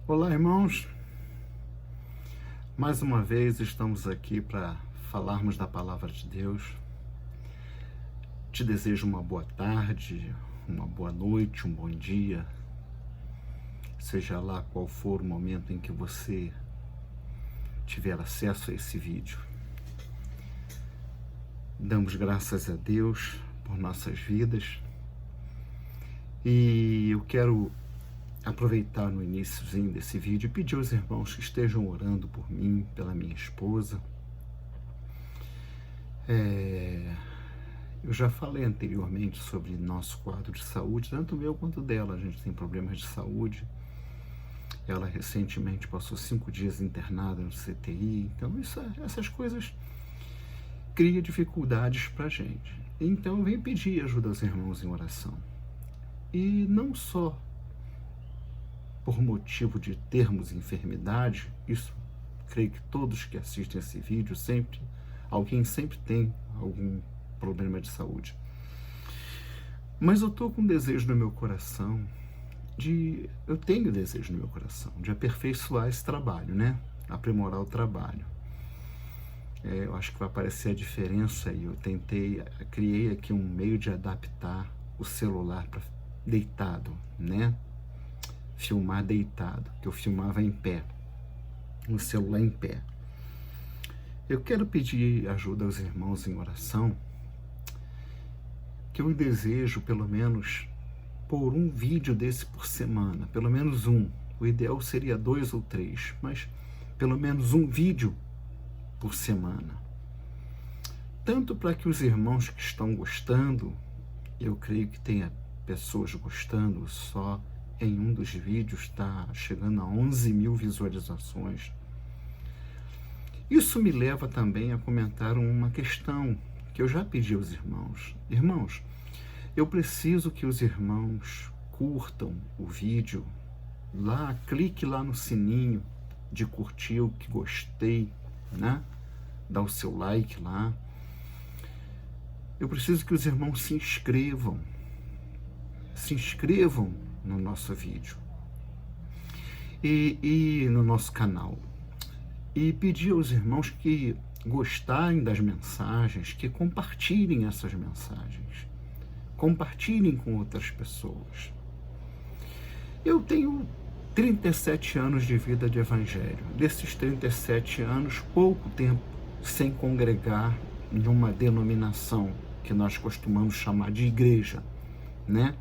Olá, irmãos. Mais uma vez estamos aqui para falarmos da palavra de Deus. Te desejo uma boa tarde, uma boa noite, um bom dia, seja lá qual for o momento em que você tiver acesso a esse vídeo. Damos graças a Deus por nossas vidas e eu quero aproveitar no iniciozinho desse vídeo e pedir aos irmãos que estejam orando por mim, pela minha esposa. Eu já falei anteriormente sobre nosso quadro de saúde, tanto meu quanto dela. A gente tem problemas de saúde. Ela recentemente passou 5 dias internada no CTI, então essas coisas criam dificuldades para a gente. Então eu venho pedir ajuda aos irmãos em oração. E não só por motivo de termos enfermidade, isso creio que todos que assistem esse vídeo, alguém sempre tem algum problema de saúde. Mas eu estou com desejo no meu coração eu tenho desejo no meu coração de aperfeiçoar esse trabalho, né? Aprimorar o trabalho. Eu acho que vai aparecer a diferença e eu criei aqui um meio de adaptar o celular para deitado, né? Filmar deitado, que eu filmava em pé, no celular em pé. Eu quero pedir ajuda aos irmãos em oração, que eu desejo pelo menos por um vídeo desse por semana, pelo menos um. O ideal seria 2 ou 3, mas pelo menos um vídeo por semana. Tanto para que os irmãos que estão gostando, eu creio que tenha pessoas gostando, só em um dos vídeos está chegando a 11 mil visualizações. Isso me leva também a comentar uma questão que eu já pedi aos irmãos. Irmãos, eu preciso que os irmãos curtam o vídeo lá, clique lá no sininho de curtir o que gostei, né? Dá o seu like lá. Eu preciso que os irmãos se inscrevam no nosso vídeo e no nosso canal. E pedir aos irmãos que gostarem das mensagens, que compartilhem essas mensagens. Compartilhem com outras pessoas. Eu tenho 37 anos de vida de evangelho. Desses 37 anos, pouco tempo sem congregar em uma denominação que nós costumamos chamar de igreja, né?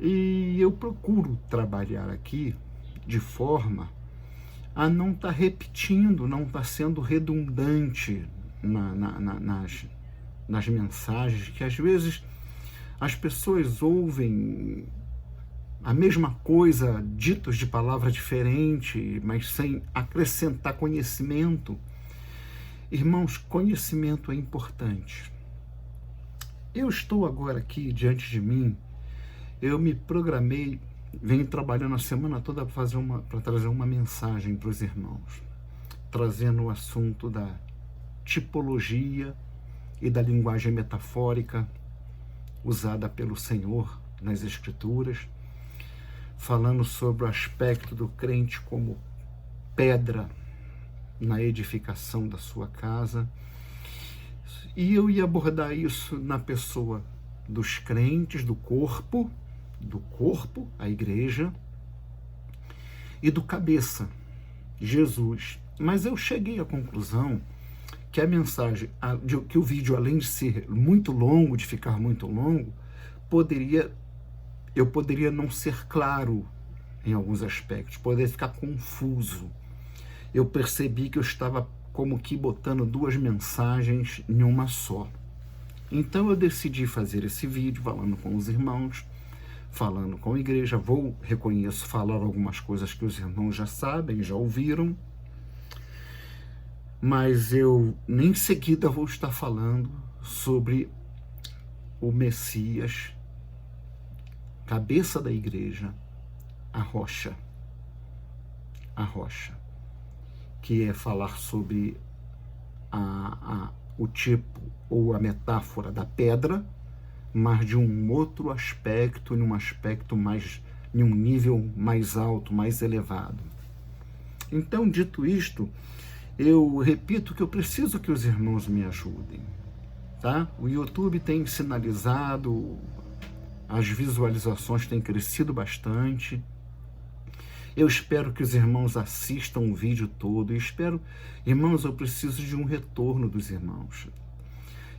E eu procuro trabalhar aqui de forma a não estar repetindo, não estar sendo redundante nas mensagens, que às vezes as pessoas ouvem a mesma coisa, ditos de palavra diferente, mas sem acrescentar conhecimento. Irmãos, conhecimento é importante. Eu estou agora aqui diante de mim, eu me programei, venho trabalhando a semana toda para trazer uma mensagem para os irmãos, trazendo o assunto da tipologia e da linguagem metafórica usada pelo Senhor nas Escrituras, falando sobre o aspecto do crente como pedra na edificação da sua casa. E eu ia abordar isso na pessoa dos crentes, do corpo, a igreja, e do cabeça, Jesus. Mas eu cheguei à conclusão que a mensagem, que o vídeo, além de ser muito longo, de ficar muito longo, eu poderia não ser claro em alguns aspectos, poderia ficar confuso. Eu percebi que eu estava como que botando 2 mensagens em uma só. Então eu decidi fazer esse vídeo falando com os irmãos, falando com a igreja. Reconheço falar algumas coisas que os irmãos já sabem, já ouviram, mas eu em seguida vou estar falando sobre o Messias, cabeça da igreja, a rocha, que é falar sobre o tipo ou a metáfora da pedra, mas de um outro aspecto, num aspecto mais em um nível mais alto, mais elevado. Então, dito isto, eu repito que eu preciso que os irmãos me ajudem, tá? O YouTube tem sinalizado, as visualizações têm crescido bastante. Eu espero que os irmãos assistam o vídeo todo. Irmãos, eu preciso de um retorno dos irmãos.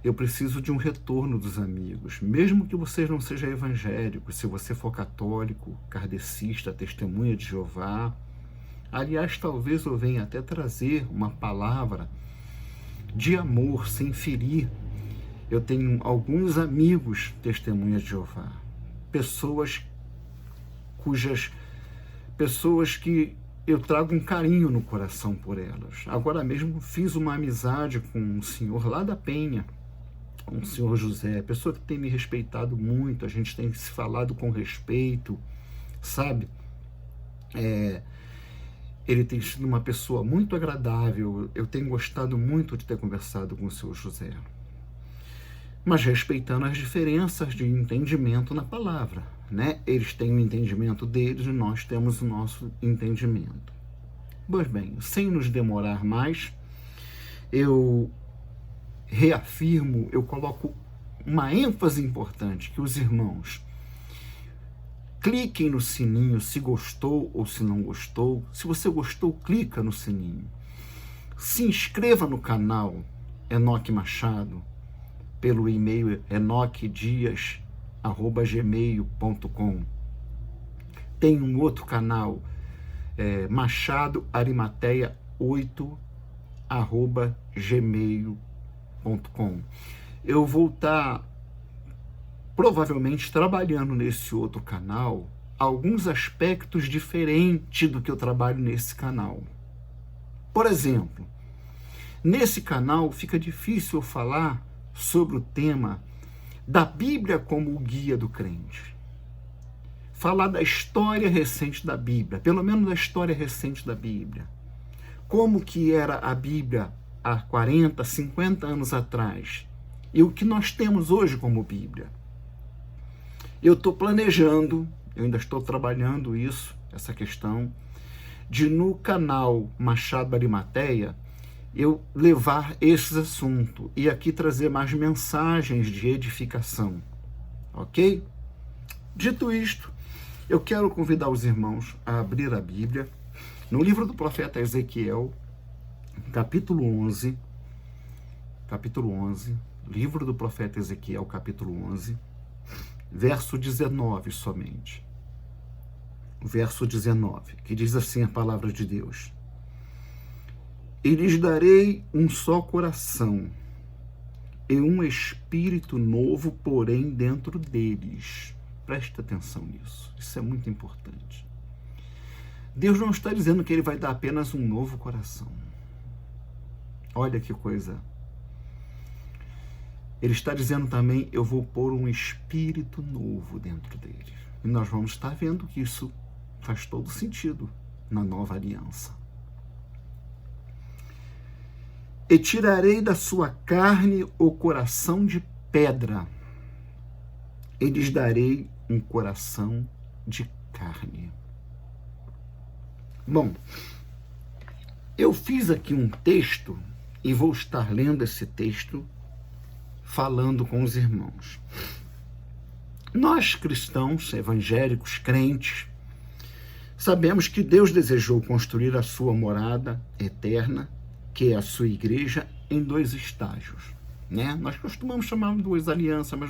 Eu preciso de um retorno dos amigos. Mesmo que você não seja evangélico, se você for católico, kardecista, testemunha de Jeová. Aliás, talvez eu venha até trazer uma palavra de amor, sem ferir. Eu tenho alguns amigos testemunhas de Jeová. Pessoas que eu trago um carinho no coração por elas. Agora mesmo fiz uma amizade com um senhor lá da Penha, um senhor José, pessoa que tem me respeitado muito, a gente tem se falado com respeito, sabe? Ele tem sido uma pessoa muito agradável, eu tenho gostado muito de ter conversado com o senhor José. Mas respeitando as diferenças de entendimento na palavra, né? Eles têm o entendimento deles e nós temos o nosso entendimento. Pois bem, sem nos demorar mais, eu reafirmo, eu coloco uma ênfase importante, que os irmãos cliquem no sininho se gostou ou se não gostou. Se você gostou, clica no sininho. Se inscreva no canal Enoque Machado, pelo e-mail enoquedias@gmail.com. Tem um outro canal, Machado Arimateia 8@gmail.com. Eu vou estar provavelmente trabalhando nesse outro canal alguns aspectos diferentes do que eu trabalho nesse canal. Por exemplo, nesse canal fica difícil eu falar sobre o tema da Bíblia como o guia do crente. Falar da história recente da Bíblia, pelo menos da história recente da Bíblia. Como que era a Bíblia há 40, 50 anos atrás e o que nós temos hoje como Bíblia. Eu estou planejando, eu ainda estou trabalhando essa questão, de no canal Machado Arimateia, eu levar esses assuntos e aqui trazer mais mensagens de edificação, ok? Dito isto, eu quero convidar os irmãos a abrir a Bíblia no livro do profeta Ezequiel, capítulo 11, livro do profeta Ezequiel, capítulo 11, verso 19 somente. Verso 19, que diz assim a palavra de Deus: E lhes darei um só coração, e um espírito novo, porém, dentro deles. Presta atenção nisso, isso é muito importante. Deus não está dizendo que ele vai dar apenas um novo coração. Olha que coisa. Ele está dizendo também, eu vou pôr um espírito novo dentro dele. E nós vamos estar vendo que isso faz todo sentido na nova aliança. E tirarei da sua carne o coração de pedra, e lhes darei um coração de carne. Bom, eu fiz aqui um texto e vou estar lendo esse texto, falando com os irmãos. Nós, cristãos, evangélicos, crentes, sabemos que Deus desejou construir a sua morada eterna, que é a sua igreja, em 2 estágios, né? Nós costumamos chamar de 2 alianças, mas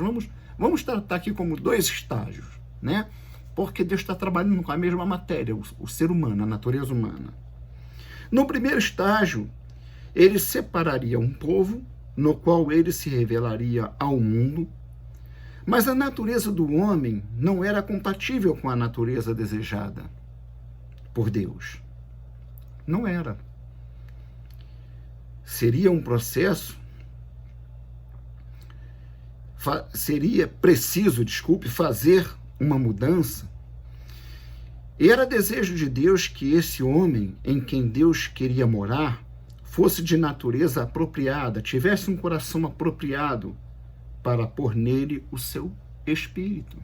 vamos tratar aqui como 2 estágios, né? Porque Deus está trabalhando com a mesma matéria, o ser humano, a natureza humana. No primeiro estágio, ele separaria um povo, no qual ele se revelaria ao mundo, mas a natureza do homem não era compatível com a natureza desejada por Deus. Não era. Seria um processo, seria preciso, fazer uma mudança. E era desejo de Deus que esse homem em quem Deus queria morar fosse de natureza apropriada, tivesse um coração apropriado para pôr nele o seu espírito.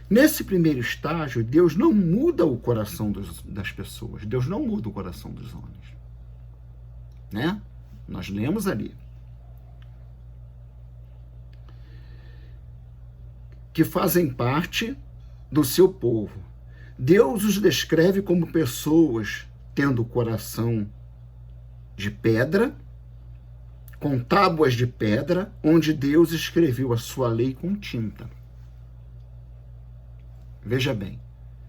Nesse primeiro estágio, Deus não muda o coração das pessoas. Deus não muda o coração dos homens. Né? Nós lemos ali. Que fazem parte do seu povo. Deus os descreve como pessoas tendo o coração de pedra, com tábuas de pedra, onde Deus escreveu a sua lei com tinta. Veja bem,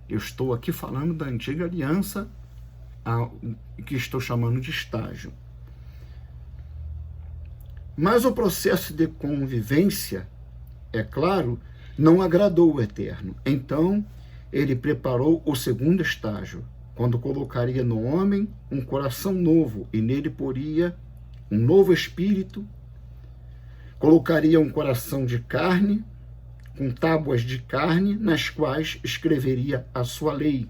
eu estou aqui falando da antiga aliança, que estou chamando de estágio. Mas o processo de convivência, é claro, não agradou o Eterno. Então, ele preparou o segundo estágio, quando colocaria no homem um coração novo e nele poria um novo espírito, colocaria um coração de carne, com tábuas de carne, nas quais escreveria a sua lei,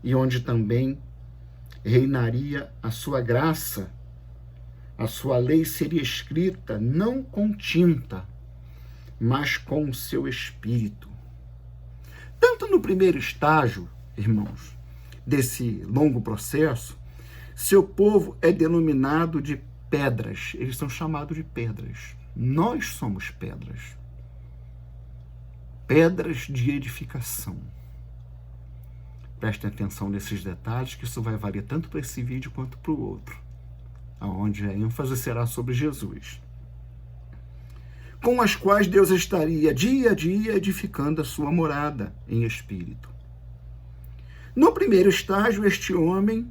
e onde também reinaria a sua graça. A sua lei seria escrita não com tinta, mas com o seu espírito. Tanto no primeiro estágio, irmãos, desse longo processo, seu povo é denominado de pedras. Eles são chamados de pedras. Nós somos pedras. Pedras de edificação. Prestem atenção nesses detalhes, que isso vai valer tanto para esse vídeo quanto para o outro, onde a ênfase será sobre Jesus, com as quais Deus estaria dia a dia edificando a sua morada em espírito. No primeiro estágio, este homem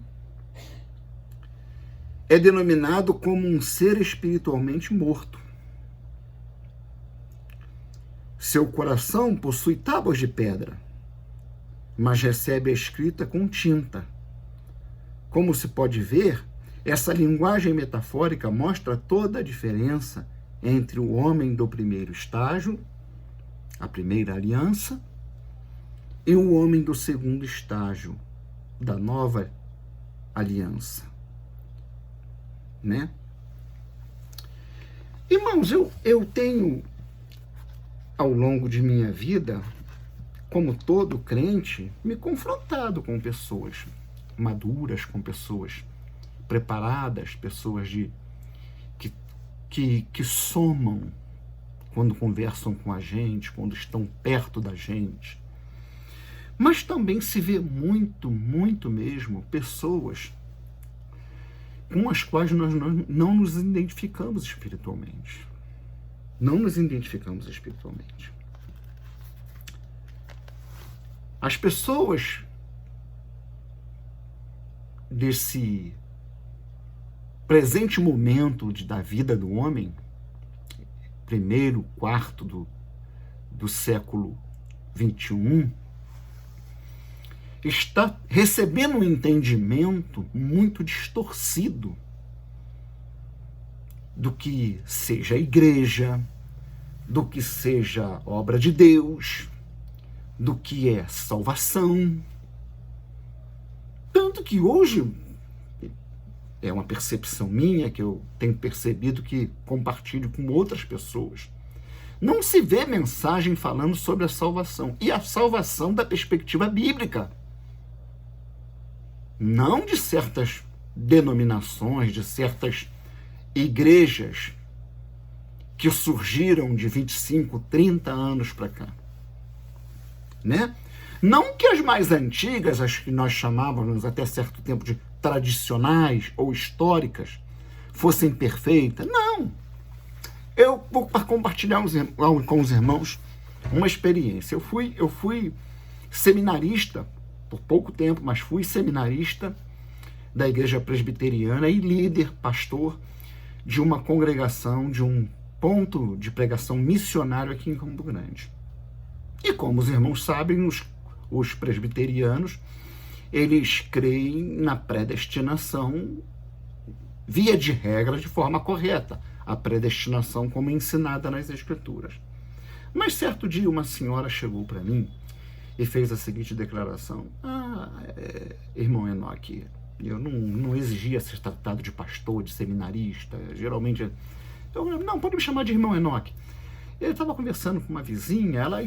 é denominado como um ser espiritualmente morto. Seu coração possui tábuas de pedra, mas recebe a escrita com tinta. Como se pode ver, essa linguagem metafórica mostra toda a diferença entre o homem do primeiro estágio, a primeira aliança, e o homem do segundo estágio, da nova aliança. Né? Irmãos, eu tenho, ao longo de minha vida, como todo crente, me confrontado com pessoas maduras, com pessoas preparadas, pessoas que somam quando conversam com a gente, quando estão perto da gente. Mas também se vê muito, muito mesmo, pessoas com as quais nós não nos identificamos espiritualmente. Não nos identificamos espiritualmente. As pessoas desse presente momento da vida do homem, primeiro quarto do século 21, está recebendo um entendimento muito distorcido do que seja a igreja, do que seja obra de Deus, do que é salvação. Tanto que hoje, é uma percepção minha, que eu tenho percebido, que compartilho com outras pessoas, não se vê mensagem falando sobre a salvação, e a salvação da perspectiva bíblica, não de certas denominações, de certas igrejas que surgiram de 25, 30 anos para cá, né? Não que as mais antigas, as que nós chamávamos até certo tempo de tradicionais ou históricas, fossem perfeitas. Não. Eu vou compartilhar com os irmãos uma experiência. Eu fui seminarista por pouco tempo, mas fui seminarista da Igreja Presbiteriana e líder, pastor de uma congregação, de um ponto de pregação missionário aqui em Campo Grande. E como os irmãos sabem, os presbiterianos, eles creem na predestinação, via de regra, de forma correta, a predestinação como ensinada nas Escrituras. Mas certo dia uma senhora chegou para mim e fez a seguinte declaração: irmão Enoque, eu não exigia ser tratado de pastor, de seminarista, geralmente... não, pode me chamar de irmão Enoque. Ele estava conversando com uma vizinha, ela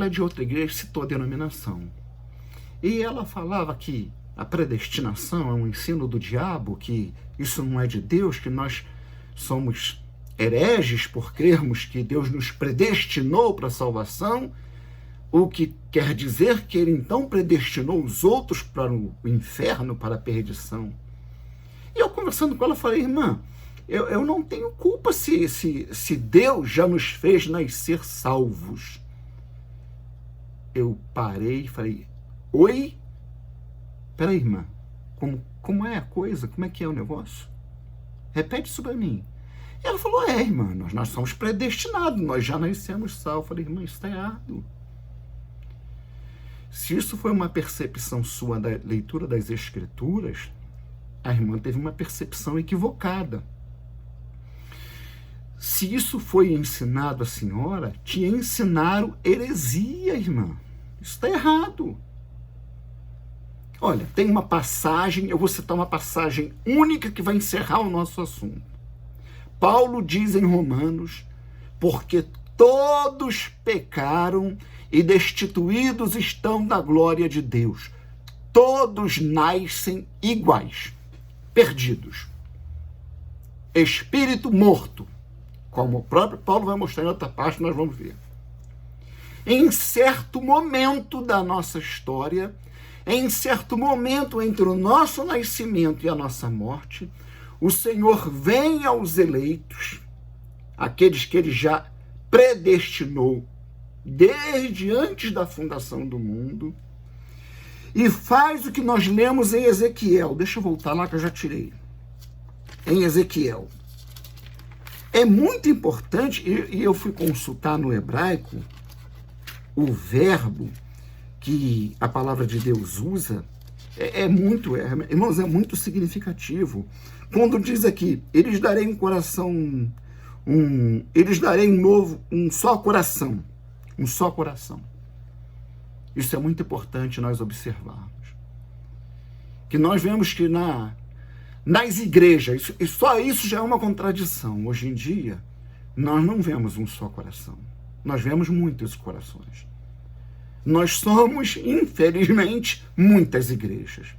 é de outra igreja, citou a denominação. E ela falava que a predestinação é um ensino do diabo, que isso não é de Deus, que nós somos hereges por crermos que Deus nos predestinou para a salvação, o que quer dizer que ele então predestinou os outros para o inferno, para a perdição. E eu conversando com ela, falei, irmã, eu não tenho culpa se Deus já nos fez nascer salvos. Eu parei e falei, oi? Peraí, irmã, como é a coisa? Como é que é o negócio? Repete isso para mim. E ela falou, irmã, nós somos predestinados, nós já nascemos salvos. Eu falei, irmã, isso está errado. Se isso foi uma percepção sua da leitura das Escrituras, a irmã teve uma percepção equivocada. Se isso foi ensinado à senhora, te ensinaram heresia, irmã. Isso está errado. Olha, tem uma passagem, eu vou citar uma passagem única que vai encerrar o nosso assunto. Paulo diz em Romanos, porque todos pecaram e destituídos estão da glória de Deus. Todos nascem iguais, perdidos. Espírito morto, como o próprio Paulo vai mostrar em outra parte, nós vamos ver. Em certo momento da nossa história, em certo momento entre o nosso nascimento e a nossa morte, o Senhor vem aos eleitos, aqueles que ele já predestinou desde antes da fundação do mundo, e faz o que nós lemos em Ezequiel. Deixa eu voltar lá que eu já tirei. Em Ezequiel. É muito importante, e eu fui consultar no hebraico, o verbo que a palavra de Deus usa, irmãos, é muito significativo. Quando diz aqui, eles darei um coração, eles darei um só coração. Um só coração. Isso é muito importante nós observarmos. Que nós vemos que nas igrejas, e só isso já é uma contradição. Hoje em dia, nós não vemos um só coração. Nós vemos muitos corações. Nós somos, infelizmente, muitas igrejas.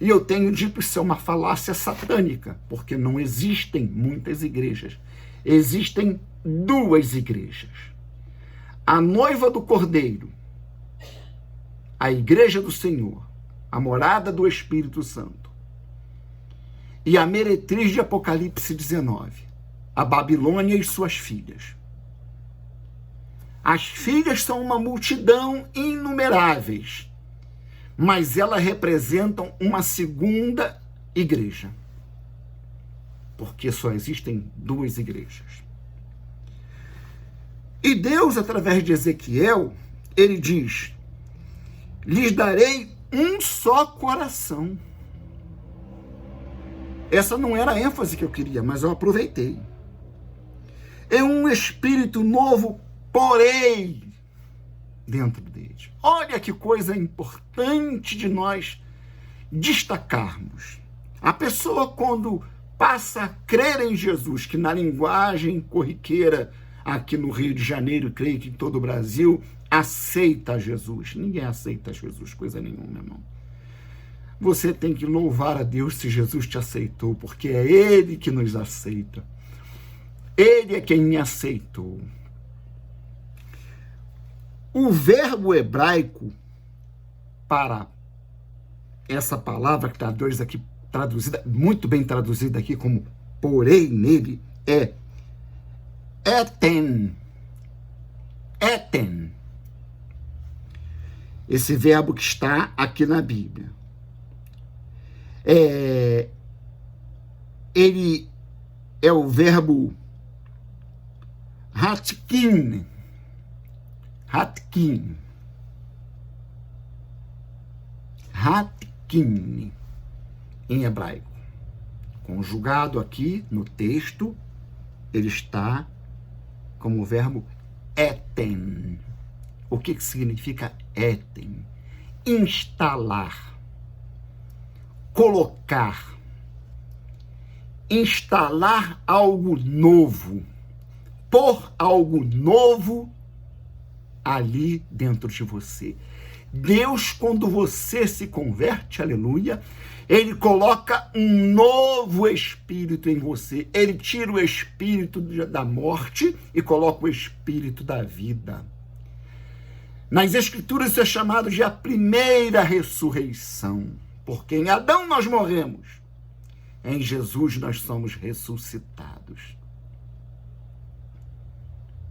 E eu tenho dito isso é uma falácia satânica, porque não existem muitas igrejas. Existem duas igrejas. A noiva do Cordeiro, a igreja do Senhor, a morada do Espírito Santo, e a meretriz de Apocalipse 19, a Babilônia e suas filhas. As filhas são uma multidão inumeráveis, mas elas representam uma segunda igreja, porque só existem duas igrejas. E Deus, através de Ezequiel, ele diz, lhes darei um só coração. Essa não era a ênfase que eu queria, mas eu aproveitei. É um espírito novo, porém, dentro deles. Olha que coisa importante de nós destacarmos. A pessoa, quando passa a crer em Jesus, que na linguagem corriqueira, aqui no Rio de Janeiro, creio que em todo o Brasil, aceita Jesus. Ninguém aceita Jesus, coisa nenhuma, irmão. Você tem que louvar a Deus se Jesus te aceitou, porque é Ele que nos aceita. Ele é quem me aceitou. O verbo hebraico para essa palavra que está aqui traduzida, muito bem traduzida aqui como porém nele, é eten. Eten. Esse verbo que está aqui na Bíblia. Ele é o verbo hatkin. Hatkin. Hatkin, em hebraico. Conjugado aqui no texto, ele está como o verbo eten. O que significa eten? Instalar, colocar, instalar algo novo, pôr algo novo ali dentro de você. Deus, quando você se converte, aleluia, Ele coloca um novo espírito em você. Ele tira o espírito da morte e coloca o espírito da vida. Nas Escrituras isso é chamado de a primeira ressurreição. Porque em Adão nós morremos, em Jesus nós somos ressuscitados.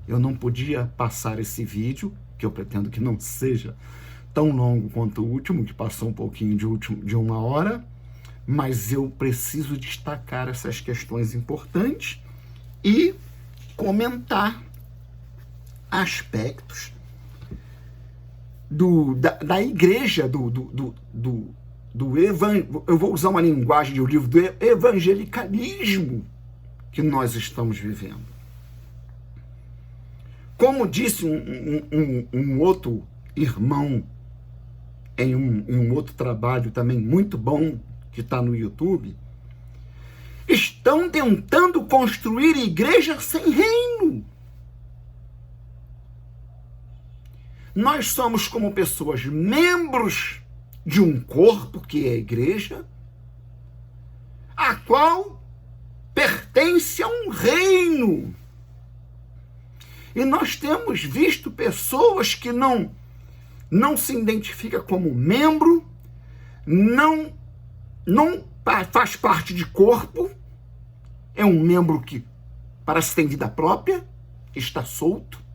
Eu não podia passar esse vídeo, que eu pretendo que não seja tão longo quanto o último, que passou um pouquinho de 1 hora, mas eu preciso destacar essas questões importantes e comentar aspectos da igreja, eu vou usar uma linguagem de um livro, do evangelicalismo que nós estamos vivendo. Como disse um outro irmão em um outro trabalho também muito bom, que está no YouTube, estão tentando construir igreja sem reino. Nós somos como pessoas, membros de um corpo, que é a igreja, a qual pertence a um reino. E nós temos visto pessoas que não se identifica como membro, não faz parte de corpo, é um membro que parece que tem vida própria, está solto,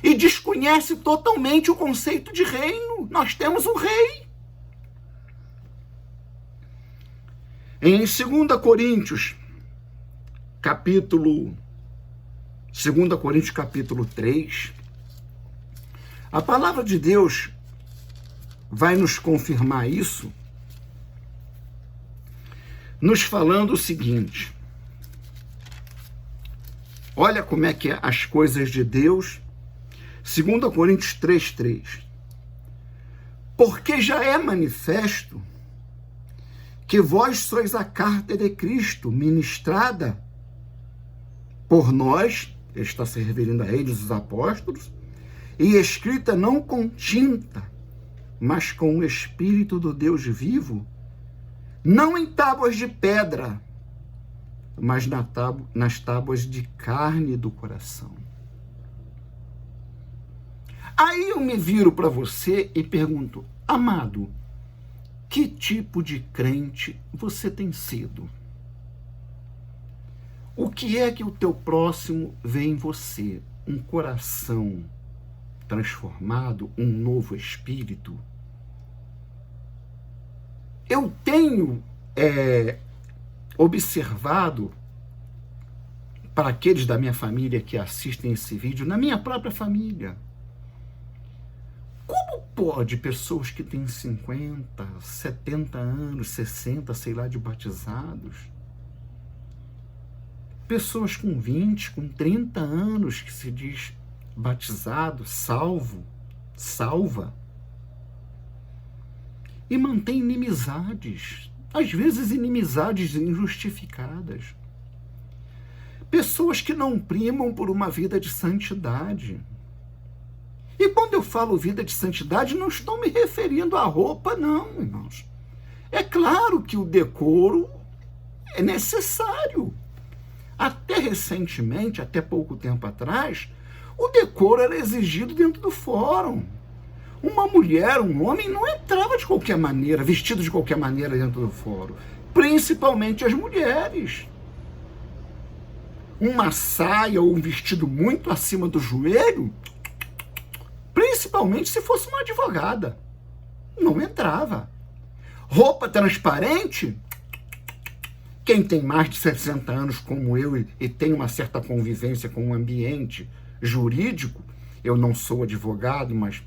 e desconhece totalmente o conceito de reino. Nós temos um rei. Em 2 Coríntios, capítulo 3, a palavra de Deus vai nos confirmar isso, nos falando o seguinte: olha como é que é as coisas de Deus. 2 Coríntios 3:3. Porque já é manifesto que vós sois a carta de Cristo, ministrada por nós, ele está se referindo a eles, os apóstolos, e escrita não com tinta, mas com o Espírito do Deus vivo, não em tábuas de pedra, mas nas tábuas de carne do coração. Aí eu me viro para você e pergunto: amado, que tipo de crente você tem sido? O que é que o teu próximo vê em você? Um coração transformado, um novo espírito? Eu tenho observado, para aqueles da minha família que assistem esse vídeo, na minha própria família, como pode pessoas que têm 50, 70 anos, 60, sei lá, de batizados, pessoas com 20, com 30 anos que se diz batizado, salvo, salva, e mantém inimizades, às vezes inimizades injustificadas. Pessoas que não primam por uma vida de santidade. E quando eu falo vida de santidade, não estou me referindo à roupa, não, irmãos. É claro que o decoro é necessário. Até recentemente, até pouco tempo atrás, o decoro era exigido dentro do fórum. Uma mulher, um homem, não entrava de qualquer maneira, vestido de qualquer maneira dentro do fórum. Principalmente as mulheres. Uma saia ou um vestido muito acima do joelho, principalmente se fosse uma advogada, não entrava. Roupa transparente, quem tem mais de 60 anos como eu e tem uma certa convivência com o ambiente jurídico, eu não sou advogado, mas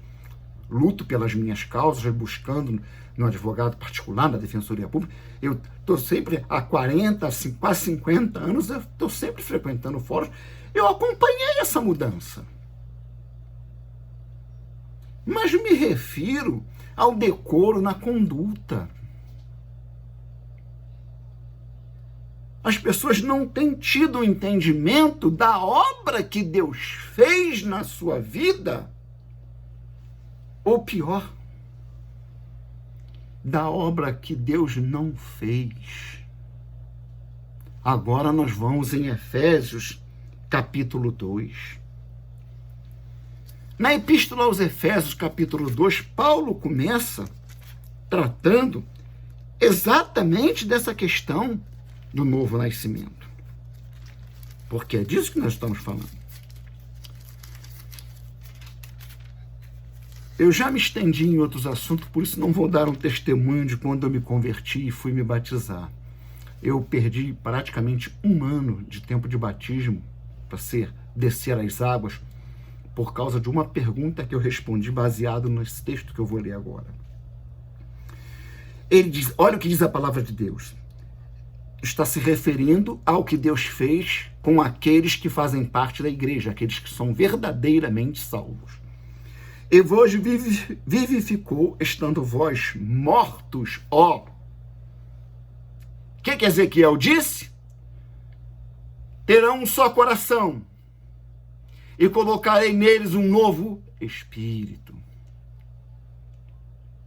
luto pelas minhas causas, buscando no advogado particular, na Defensoria Pública. Eu estou sempre, há 40, quase 50 anos, eu estou sempre frequentando fóruns. Eu acompanhei essa mudança. Mas me refiro ao decoro na conduta. As pessoas não têm tido o entendimento da obra que Deus fez na sua vida, ou pior, da obra que Deus não fez. Agora nós vamos em Efésios, capítulo 2. Na Epístola aos Efésios, capítulo 2, Paulo começa tratando exatamente dessa questão do novo nascimento. Porque é disso que nós estamos falando. Eu já me estendi em outros assuntos, por isso não vou dar um testemunho de quando eu me converti e fui me batizar. Eu perdi praticamente 1 ano de tempo de batismo para descer as águas por causa de uma pergunta que eu respondi baseado nesse texto que eu vou ler agora. Ele diz, olha o que diz a palavra de Deus. Está se referindo ao que Deus fez com aqueles que fazem parte da igreja, aqueles que são verdadeiramente salvos. E vos vivificou, estando vós mortos, ó. O que Ezequiel disse? Terão um só coração, e colocarei neles um novo espírito.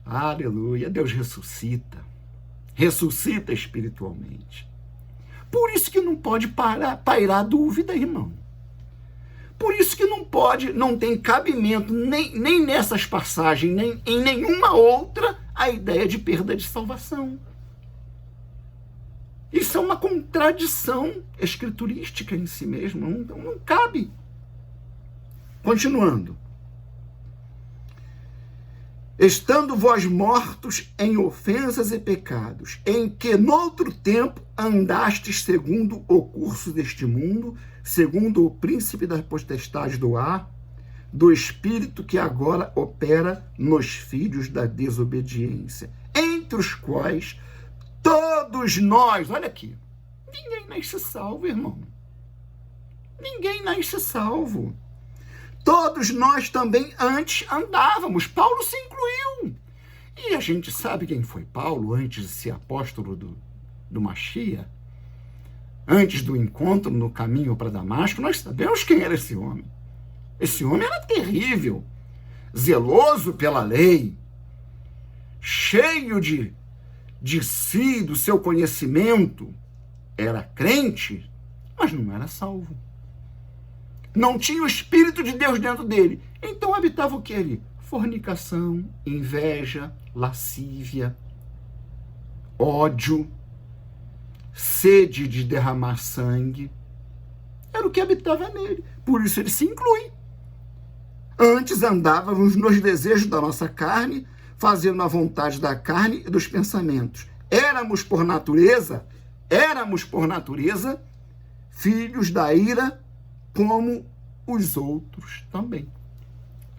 Aleluia, Deus ressuscita espiritualmente. Por isso que não pode pairar dúvida, irmão. Por isso que não tem cabimento nem nessas passagens, nem em nenhuma outra, a ideia de perda de salvação. Isso é uma contradição escriturística em si mesmo, não cabe. Continuando. Estando vós mortos em ofensas e pecados, em que noutro tempo andastes segundo o curso deste mundo, segundo o príncipe da potestade do ar, do espírito que agora opera nos filhos da desobediência, entre os quais todos nós, olha aqui, ninguém nasce salvo, irmão. Ninguém nasce salvo. Todos nós também antes andávamos. Paulo se incluiu. E a gente sabe quem foi Paulo antes de ser apóstolo do Machia? Antes do encontro no caminho para Damasco, nós sabemos quem era esse homem. Esse homem era terrível, zeloso pela lei, cheio de si, do seu conhecimento. Era crente, mas não era salvo. Não tinha o Espírito de Deus dentro dele. Então habitava o que ali? Fornicação, inveja, lascívia, ódio, sede de derramar sangue. Era o que habitava nele. Por isso ele se inclui. Antes andávamos nos desejos da nossa carne, fazendo a vontade da carne e dos pensamentos. Éramos por natureza, filhos da ira, como os outros também.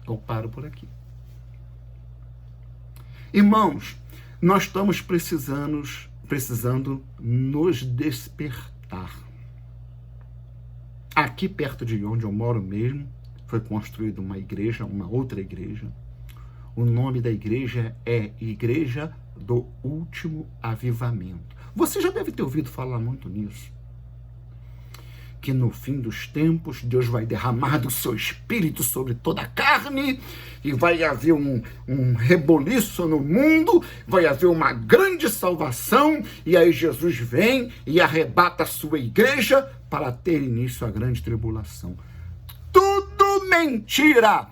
Eu paro por aqui. Irmãos, nós estamos precisando nos despertar. Aqui perto de onde eu moro mesmo, foi construída uma igreja, uma outra igreja. O nome da igreja é Igreja do Último Avivamento. Você já deve ter ouvido falar muito nisso. Que no fim dos tempos, Deus vai derramar do seu Espírito sobre toda a carne, e vai haver um reboliço no mundo, vai haver uma grande salvação, e aí Jesus vem e arrebata a sua igreja para ter início a grande tribulação. Tudo mentira!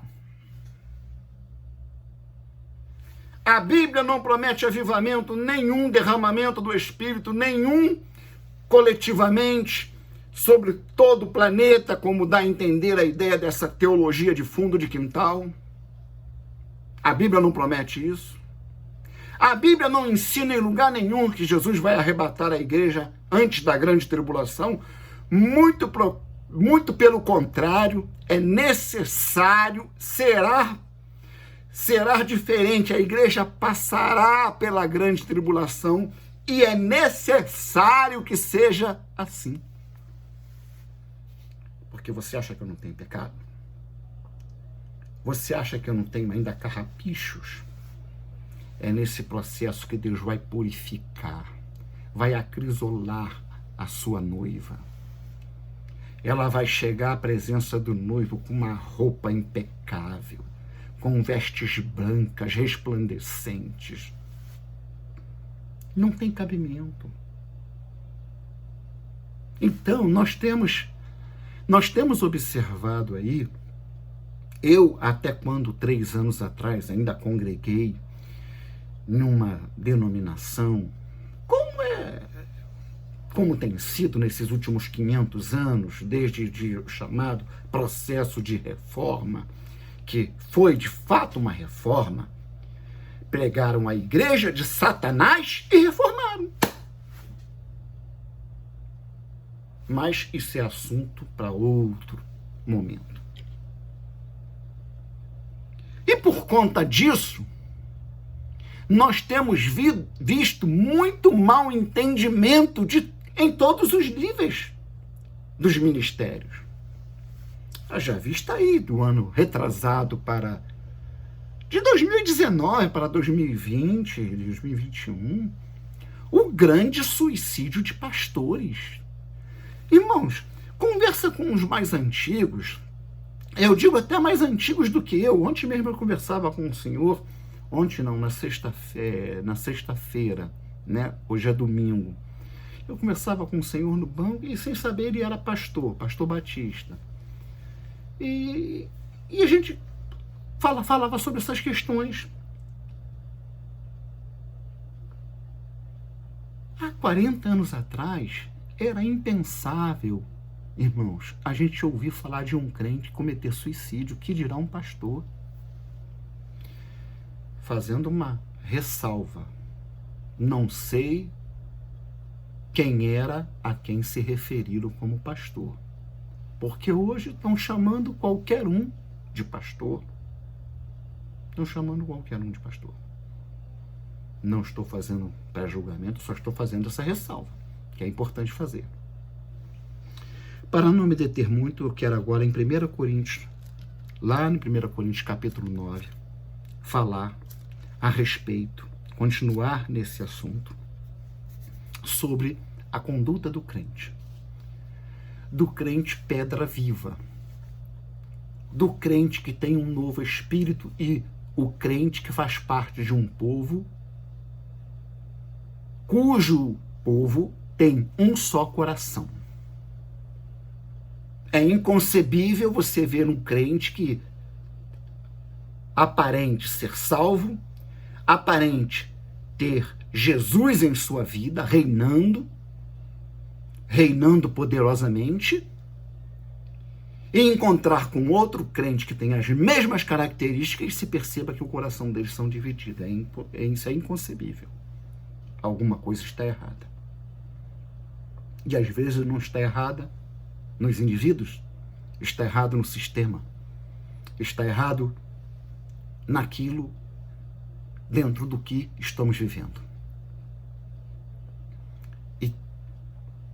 A Bíblia não promete avivamento nenhum, derramamento do Espírito nenhum, coletivamente, sobre todo o planeta, como dá a entender a ideia dessa teologia de fundo de quintal. A Bíblia não promete isso. A Bíblia não ensina em lugar nenhum que Jesus vai arrebatar a igreja antes da grande tribulação. Muito pelo contrário, é necessário, será diferente. A igreja passará pela grande tribulação e é necessário que seja assim. Porque você acha que eu não tenho pecado? Você acha que eu não tenho ainda carrapichos? É nesse processo que Deus vai purificar, vai acrisolar a sua noiva. Ela vai chegar à presença do noivo com uma roupa impecável, com vestes brancas, resplandecentes. Não tem cabimento. Então, nós temos observado aí, eu até quando 3 anos atrás ainda congreguei numa denominação, como tem sido nesses últimos 500 anos, desde o chamado processo de reforma, que foi de fato uma reforma, pregaram a igreja de Satanás e reformaram. Mas isso é assunto para outro momento. E por conta disso, nós temos visto muito mau entendimento em todos os níveis dos ministérios. Já vista aí do ano retrasado de 2019 para 2020, 2021, o grande suicídio de pastores. Irmãos, conversa com os mais antigos, eu digo até mais antigos do que eu. Ontem mesmo eu conversava com um senhor, ontem não, na sexta-feira, né? Hoje é domingo. Eu conversava com um senhor no banco e sem saber ele era pastor batista. E a gente falava sobre essas questões. Há 40 anos atrás, era impensável, irmãos, a gente ouvir falar de um crente cometer suicídio, que dirá um pastor. Fazendo uma ressalva, não sei quem era a quem se referiram como pastor, porque hoje estão chamando qualquer um de pastor. Estão chamando qualquer um de pastor. Não estou fazendo pré-julgamento, só estou fazendo essa ressalva, que é importante fazer. Para não me deter muito, eu quero agora em 1 Coríntios, lá no 1 Coríntios capítulo 9, falar a respeito, continuar nesse assunto, sobre a conduta do crente pedra viva, do crente que tem um novo espírito e o crente que faz parte de um povo cujo povo tem um só coração. É inconcebível você ver um crente que aparente ser salvo, aparente ter Jesus em sua vida, reinando poderosamente, e encontrar com outro crente que tem as mesmas características e se perceba que o coração deles são divididos. Isso é inconcebível. Alguma coisa está errada. E às vezes não está errada nos indivíduos, está errado no sistema, está errado naquilo dentro do que estamos vivendo. E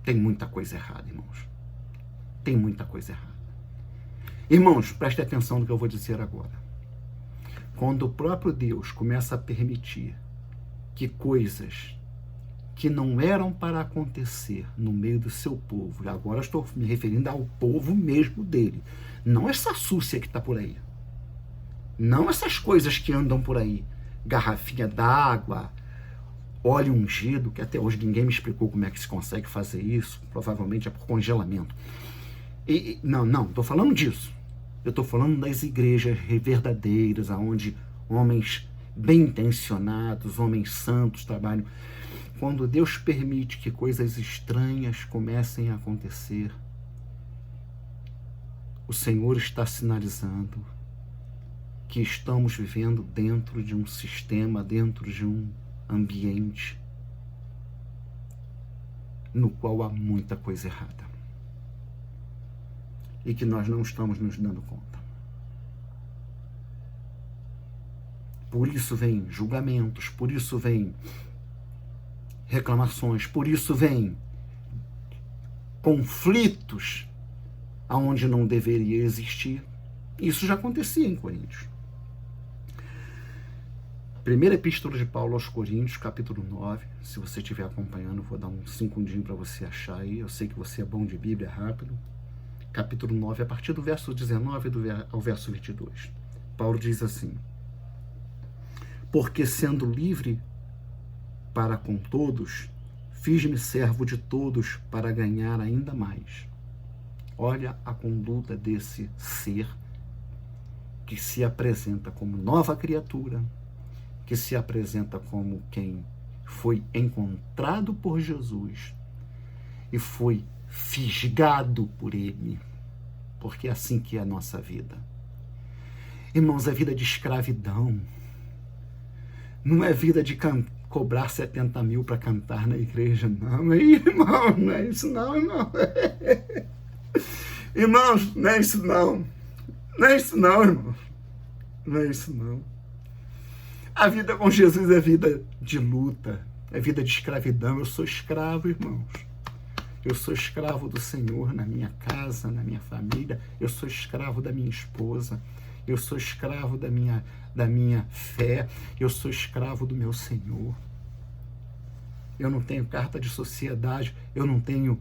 tem muita coisa errada, irmãos. Tem muita coisa errada. Irmãos, preste atenção no que eu vou dizer agora. Quando o próprio Deus começa a permitir que coisas que não eram para acontecer no meio do seu povo, e agora estou me referindo ao povo mesmo dele, não essa súcia que está por aí, não essas coisas que andam por aí, garrafinha d'água, óleo ungido, que até hoje ninguém me explicou como é que se consegue fazer isso, provavelmente é por congelamento. Não estou falando disso. Eu estou falando das igrejas verdadeiras, onde homens bem intencionados, homens santos trabalham. Quando Deus permite que coisas estranhas comecem a acontecer, o Senhor está sinalizando que estamos vivendo dentro de um sistema, dentro de um ambiente no qual há muita coisa errada e que nós não estamos nos dando conta. Por isso vem julgamentos, por isso vem reclamações, por isso vem conflitos aonde não deveria existir. Isso já acontecia em Coríntios. Primeira epístola de Paulo aos Coríntios, capítulo 9. Se você estiver acompanhando, vou dar uns 5 segundinhos para você achar aí. Eu sei que você é bom de Bíblia, rápido. Capítulo 9, a partir do verso 19 ao verso 22. Paulo diz assim: porque sendo livre para com todos, fiz-me servo de todos para ganhar ainda mais. Olha a conduta desse ser que se apresenta como nova criatura, que se apresenta como quem foi encontrado por Jesus e foi fisgado por ele, porque é assim que é a nossa vida. Irmãos, é vida de escravidão. Não é vida de cobrar 70 mil para cantar na igreja, não. Irmão, não é isso não, irmão. Irmãos, não é isso não. Não é isso não, irmão. Não é isso não. A vida com Jesus é vida de luta, é vida de escravidão. Eu sou escravo, irmãos. Eu sou escravo do Senhor na minha casa, na minha família. Eu sou escravo da minha esposa. Eu sou escravo da minha fé. Eu sou escravo do meu Senhor. Eu não tenho carta de sociedade. Eu não tenho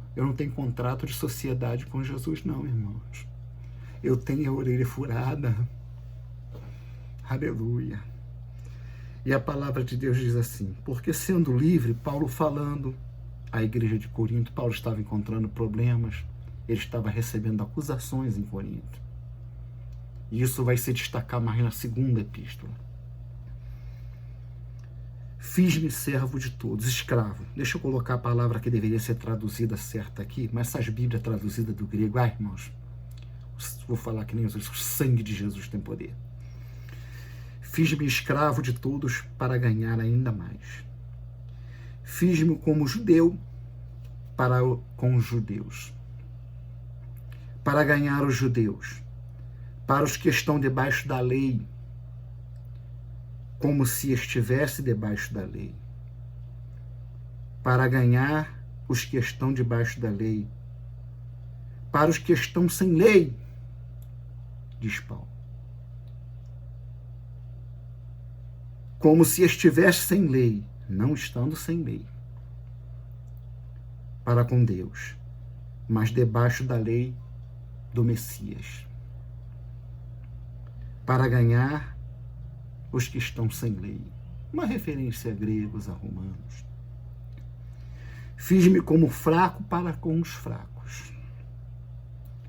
contrato de sociedade com Jesus, não, irmãos. Eu tenho a orelha furada. Aleluia. E a palavra de Deus diz assim: porque sendo livre, Paulo falando à igreja de Corinto, Paulo estava encontrando problemas, ele estava recebendo acusações em Corinto. E isso vai se destacar mais na segunda epístola. Fiz-me servo de todos, escravo. Deixa eu colocar a palavra que deveria ser traduzida certa aqui, mas essas Bíblias traduzidas do grego, irmãos, vou falar que nem Jesus, o sangue de Jesus tem poder. Fiz-me escravo de todos para ganhar ainda mais. Fiz-me como judeu com os judeus, para ganhar os judeus, para os que estão debaixo da lei, como se estivesse debaixo da lei, para ganhar os que estão debaixo da lei, para os que estão sem lei, diz Paulo. Como se estivesse sem lei, não estando sem lei, para com Deus, mas debaixo da lei do Messias, para ganhar os que estão sem lei. Uma referência a gregos, a romanos. Fiz-me como fraco para com os fracos,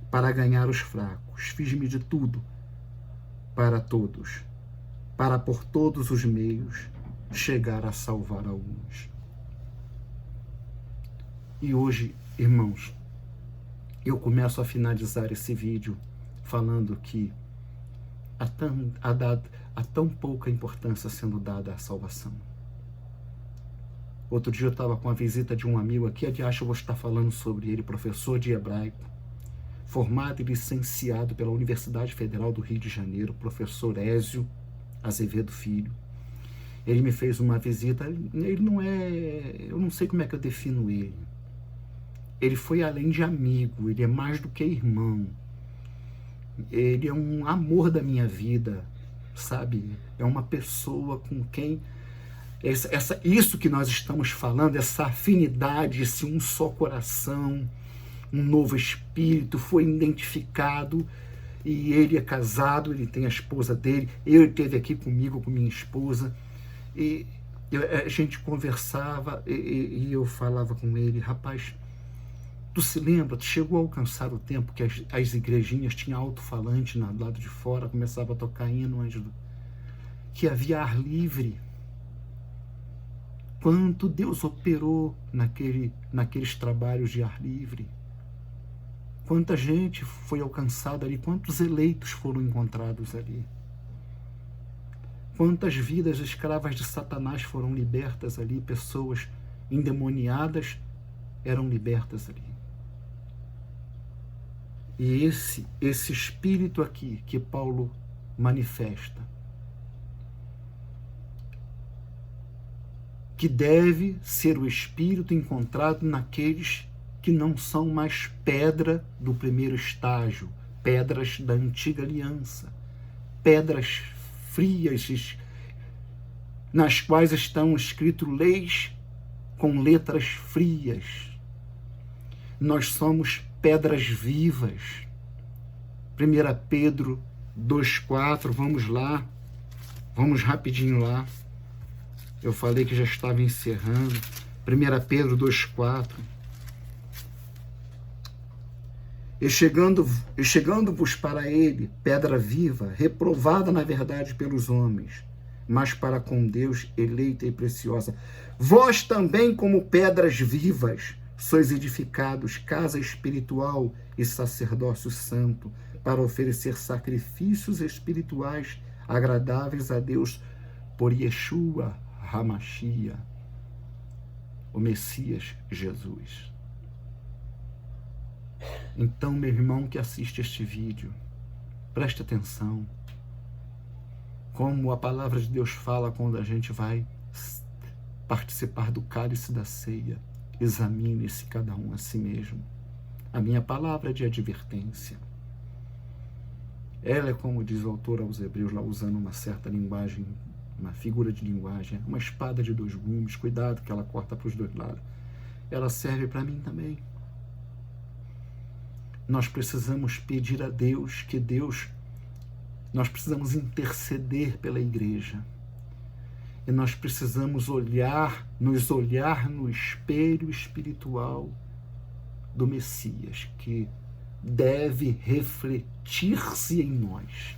para ganhar os fracos. Fiz-me de tudo para todos, para por todos os meios chegar a salvar alguns. E hoje, irmãos, eu começo a finalizar esse vídeo falando que há tão pouca importância sendo dada à salvação. Outro dia eu estava com a visita de um amigo aqui, aliás eu vou estar falando sobre ele, professor de hebraico, formado e licenciado pela Universidade Federal do Rio de Janeiro, professor Ézio Azevedo Filho. Ele me fez uma visita, ele não é, eu não sei como é que eu defino ele. Ele foi além de amigo, ele é mais do que irmão. Ele é um amor da minha vida, sabe? É uma pessoa com quem isso que nós estamos falando, essa afinidade, esse um só coração, um novo espírito foi identificado. E ele é casado, ele tem a esposa dele, ele esteve aqui comigo, com minha esposa, e a gente conversava, e eu falava com ele: rapaz, tu se lembra, tu chegou a alcançar o tempo que as igrejinhas tinham alto-falante do lado de fora, começava a tocar hino, que havia ar livre. Quanto Deus operou naqueles trabalhos de ar livre. Quanta gente foi alcançada ali, quantos eleitos foram encontrados ali. Quantas vidas escravas de Satanás foram libertas ali, pessoas endemoniadas eram libertas ali. E esse espírito aqui que Paulo manifesta, que deve ser o espírito encontrado naqueles que não são mais pedra do primeiro estágio, pedras da antiga aliança, pedras frias, nas quais estão escritas leis com letras frias. Nós somos pedras vivas. 1 Pedro 2,4, vamos lá. Vamos rapidinho lá. Eu falei que já estava encerrando. 1 Pedro 2,4. E chegando-vos para ele, pedra viva, reprovada na verdade pelos homens, mas para com Deus eleita e preciosa. Vós também, como pedras vivas, sois edificados, casa espiritual e sacerdócio santo, para oferecer sacrifícios espirituais agradáveis a Deus por Yeshua HaMashiach, o Messias Jesus. Então, meu irmão que assiste este vídeo, preste atenção como a palavra de Deus fala quando a gente vai participar do cálice da ceia. Examine-se cada um a si mesmo. A minha palavra é de advertência. Ela é, como diz o autor aos Hebreus, lá usando uma certa linguagem, uma figura de linguagem, uma espada de 2 gumes, cuidado que ela corta para os 2 lados. Ela serve para mim também. Nós precisamos pedir a Deus que nós precisamos interceder pela igreja. E nós precisamos nos olhar no espelho espiritual do Messias, que deve refletir-se em nós,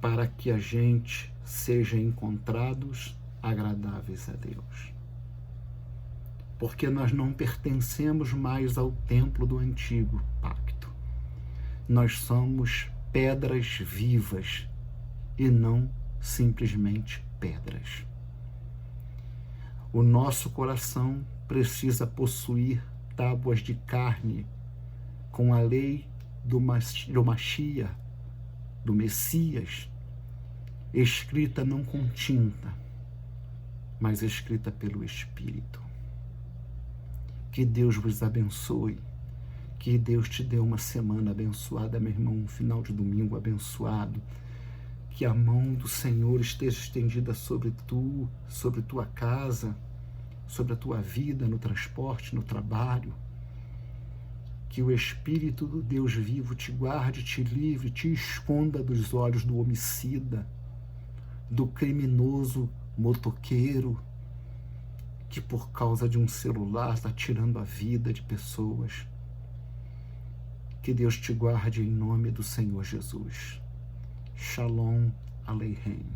para que a gente seja encontrados agradáveis a Deus. Porque nós não pertencemos mais ao templo do antigo pacto. Nós somos pedras vivas e não simplesmente pedras. O nosso coração precisa possuir tábuas de carne com a lei do Mashiach, do Messias, escrita não com tinta, mas escrita pelo Espírito. Que Deus vos abençoe. Que Deus te dê uma semana abençoada, meu irmão, um final de domingo abençoado. Que a mão do Senhor esteja estendida sobre tua casa, sobre a tua vida, no transporte, no trabalho. Que o Espírito do Deus vivo te guarde, te livre, te esconda dos olhos do homicida, do criminoso motoqueiro, que por causa de um celular está tirando a vida de pessoas. Que Deus te guarde em nome do Senhor Jesus. Shalom Aleichem.